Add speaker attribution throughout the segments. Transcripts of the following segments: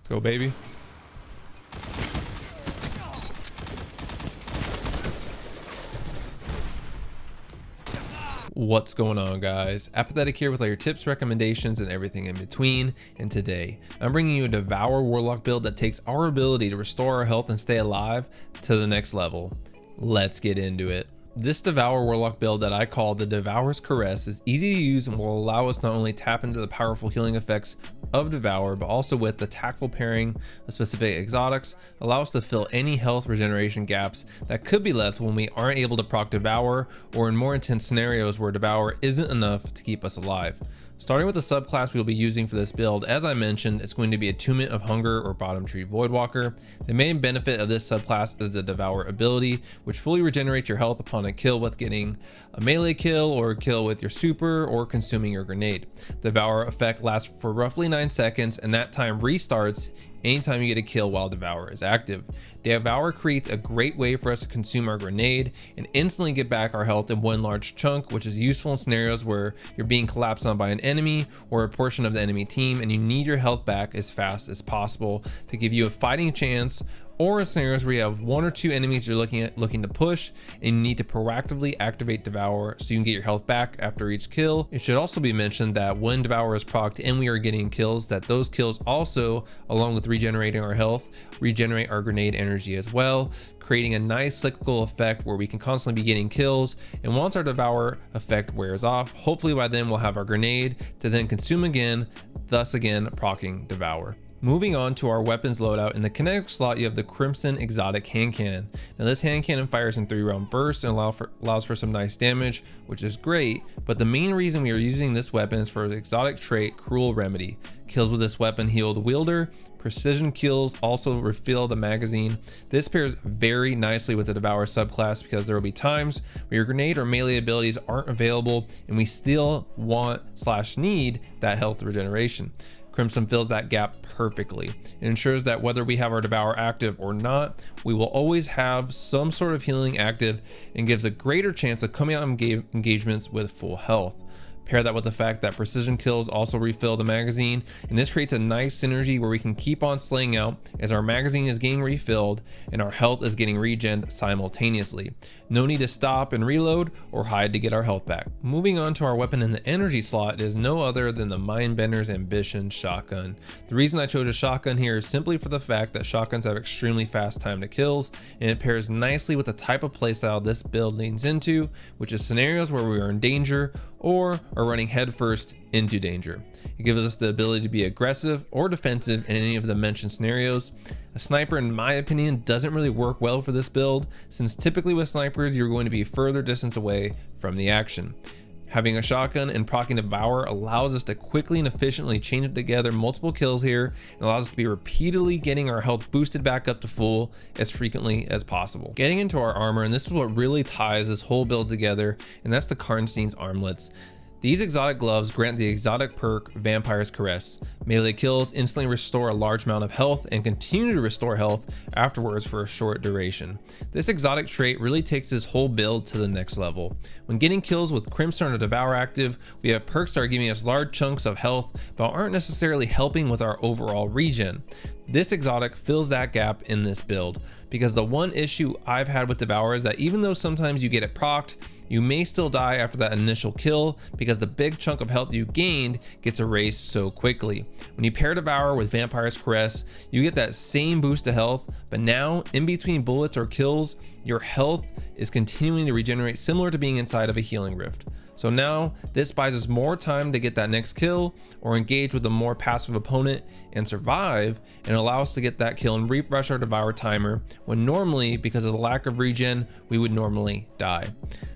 Speaker 1: Let's go, baby. What's going on, guys? Apathettic here with all your tips, recommendations, and everything in between. And today I'm bringing you a Devour Warlock build that takes our ability to restore our health and stay alive to the next level. Let's get into it. This Devour Warlock build that I call the Devour's Caress is easy to use and will allow us not only tap into the powerful healing effects of Devour, but also with the tactful pairing of specific exotics, allow us to fill any health regeneration gaps that could be left when we aren't able to proc Devour, or in more intense scenarios where Devour isn't enough to keep us alive. Starting with the subclass we'll be using for this build, as I mentioned, it's going to be Attunement of Hunger or Bottom Tree Voidwalker. The main benefit of this subclass is the Devour ability, which fully regenerates your health upon a kill with getting a melee kill or a kill with your super or consuming your grenade. The Devour effect lasts for roughly 9 seconds, and that time restarts anytime you get a kill while Devour is active. Devour creates a great way for us to consume our grenade and instantly get back our health in one large chunk, which is useful in scenarios where you're being collapsed on by an enemy or a portion of the enemy team and you need your health back as fast as possible to give you a fighting chance, or in scenarios where you have 1 or 2 enemies you're looking to push and you need to proactively activate Devour so you can get your health back after each kill. It should also be mentioned that when Devour is procced and we are getting kills, that those kills also, along with regenerating our health, regenerate our grenade energy as well, creating a nice cyclical effect where we can constantly be getting kills. And once our Devour effect wears off, hopefully by then we'll have our grenade to then consume again, thus again proccing Devour. Moving on to our weapons loadout, in the Kinetic slot you have the Karnsteins Exotic Handcannon. Now this handcannon fires in 3-round bursts and allows for some nice damage, which is great, but the main reason we are using this weapon is for the exotic trait Cruel Remedy. Kills with this weapon heal the wielder. Precision kills also refill the magazine. This pairs very nicely with the Devour subclass because there will be times where your grenade or melee abilities aren't available and we still want/need that health regeneration. Crimson fills that gap perfectly. It ensures that whether we have our Devour active or not, we will always have some sort of healing active and gives a greater chance of coming out engagements with full health. Pair that with the fact that precision kills also refill the magazine, and this creates a nice synergy where we can keep on slaying out as our magazine is getting refilled and our health is getting regened simultaneously. No need to stop and reload or hide to get our health back. Moving on to our weapon in the energy slot is no other than the Mindbender's Ambition shotgun. The reason I chose a shotgun here is simply for the fact that shotguns have extremely fast time to kills, and it pairs nicely with the type of playstyle this build leans into, which is scenarios where we are in danger or are running headfirst into danger. It gives us the ability to be aggressive or defensive in any of the mentioned scenarios. A sniper, in my opinion, doesn't really work well for this build, since typically with snipers you're going to be further distance away from the action. Having a shotgun and proccing Devour allows us to quickly and efficiently chain it together multiple kills here and allows us to be repeatedly getting our health boosted back up to full as frequently as possible. Getting into our armor, and this is what really ties this whole build together, and that's the Karnsteins Armlets. These exotic gloves grant the exotic perk Vampire's Caress. Melee kills instantly restore a large amount of health and continue to restore health afterwards for a short duration. This exotic trait really takes this whole build to the next level. When getting kills with Crimson or Devour active, we have perks that are giving us large chunks of health but aren't necessarily helping with our overall regen. This exotic fills that gap in this build, because the one issue I've had with Devour is that even though sometimes you get it procced, you may still die after that initial kill because the big chunk of health you gained gets erased so quickly. When you pair Devour with Vampire's Caress, you get that same boost to health, but now in between bullets or kills, your health is continuing to regenerate, similar to being inside of a healing rift. So now this buys us more time to get that next kill or engage with a more passive opponent and survive, and allow us to get that kill and refresh our Devour timer when normally, because of the lack of regen, we would normally die.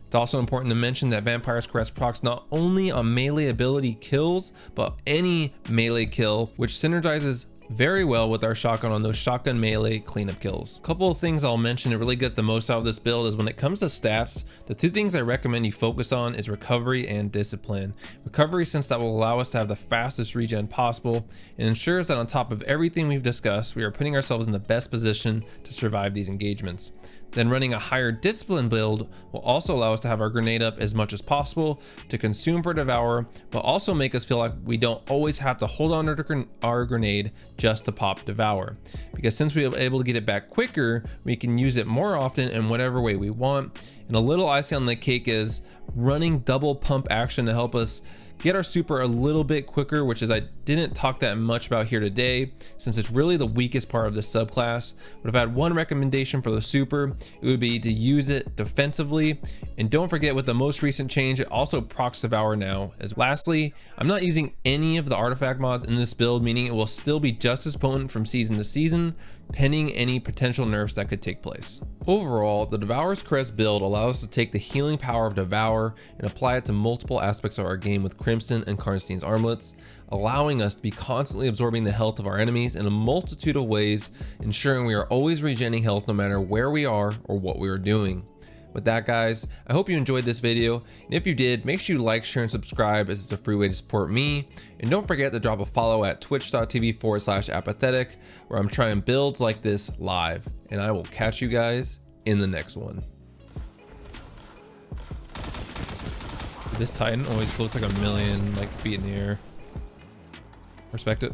Speaker 1: It's also important to mention that Vampire's Caress procs not only on melee ability kills, but any melee kill, which synergizes very well with our shotgun on those shotgun melee cleanup kills. A couple of things I'll mention to really get the most out of this build is when it comes to stats, the 2 things I recommend you focus on is recovery and discipline. Recovery, since that will allow us to have the fastest regen possible, and ensures that on top of everything we've discussed, we are putting ourselves in the best position to survive these engagements. Then running a higher discipline build will also allow us to have our grenade up as much as possible to consume for Devour, but also make us feel like we don't always have to hold on to our grenade just to pop Devour. Because since we are able to get it back quicker, we can use it more often in whatever way we want. And a little icing on the cake is running double pump action to help us get our super a little bit quicker, which is I didn't talk that much about here today since it's really the weakest part of this subclass. But if I had one recommendation for the super, it would be to use it defensively. And don't forget, with the most recent change, it also procs Devour now. As lastly, I'm not using any of the artifact mods in this build, meaning it will still be just as potent from season to season, pending any potential nerfs that could take place. Overall, the Devour's Crest build allows us to take the healing power of Devour and apply it to multiple aspects of our game with Crimson and Karnsteins Armlets, allowing us to be constantly absorbing the health of our enemies in a multitude of ways, ensuring we are always regening health no matter where we are or what we are doing. With that, guys, I hope you enjoyed this video, and if you did, make sure you like, share, and subscribe, as it's a free way to support me. And don't forget to drop a follow at twitch.tv/apathettic, where I'm trying builds like this live, and I will catch you guys in the next one. This Titan always floats like a million feet in the air. Respect it.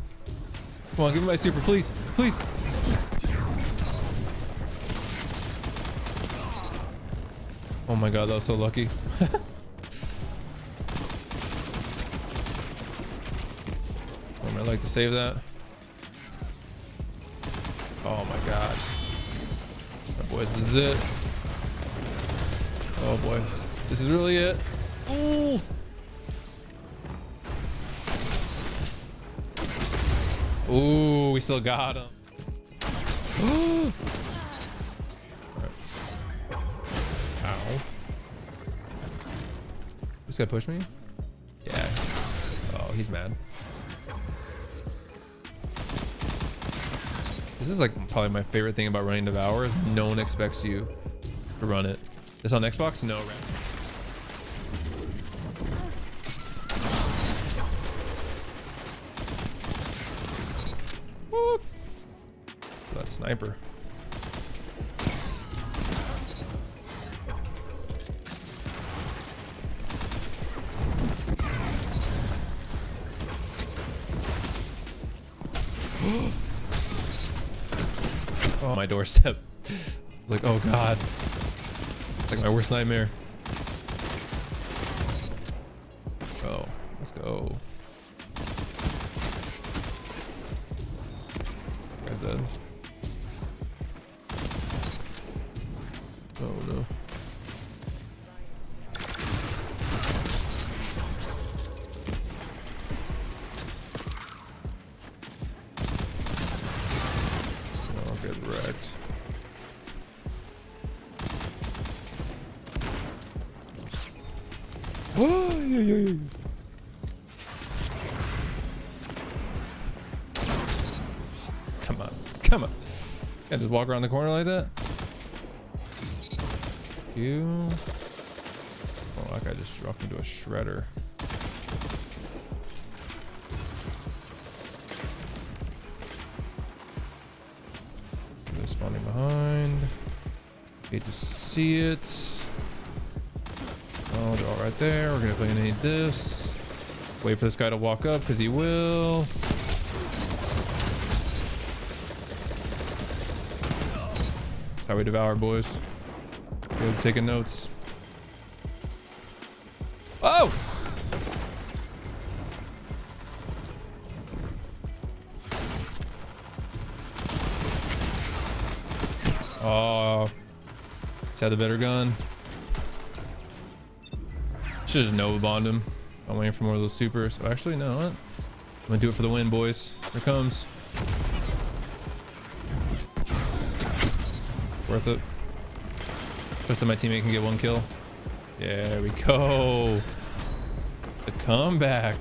Speaker 1: Come on, give me my super, please, please. Oh my god, that was so lucky. I might like to save that. Oh my god. Oh boys, this is it. Oh boy, this is really it. Ooh. Ooh, we still got him. Ooh. Ow. This guy pushed me? Yeah. Oh, he's mad. This is probably my favorite thing about running Devour is no one expects you to run it. This on Xbox? No. Woo. That sniper. Oh, my doorstep. It's like, oh god. It's like my worst nightmare. Oh, let's go. Guy's dead. Oh no. Get wrecked. Oh, yeah. Come on, come on. Can't just walk around the corner like that. You. Oh, that guy just dropped into a shredder. Spawning behind. Hate to see it. Oh, they're all right there. We're gonna play need this. Wait for this guy to walk up because he will. That's how we Devour, boys. Go taking notes. Oh! Oh, he's had the better gun. Should have Nova bombed him. I'm waiting for more of those supers. Oh, actually, no. What? I'm gonna do it for the win, boys. Here it comes. Worth it. Just so my teammate can get one kill. There we go. The comeback.